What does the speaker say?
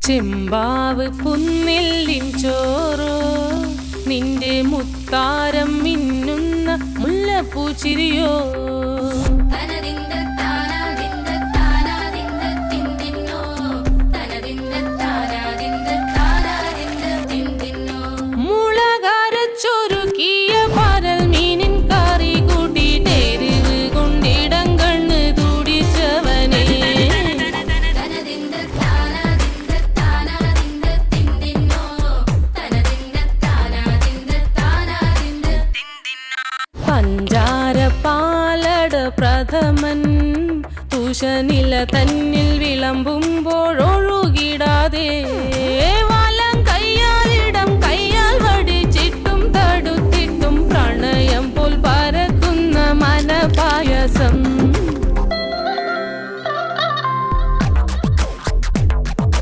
ചെമ്പാവ് പുന്നെല്ലിൻ ചോറോ നിന്റെ മുത്താരം മിന്നുന്ന മുല്ലപ്പൂച്ചിരിയോ മുളകരച്ചൊരുക്കിയ പരൽ മീനിൻ കറി കൂട്ടിയിട്ട് എരിവ് കൊണ്ടിടം കണ്ണ് തുടിച്ചവനേ പഞ്ചാര പാലട പ്രഥമൻ തുഷനില തന്നിൽ വിളമ്പുമ്പോഴൊഴു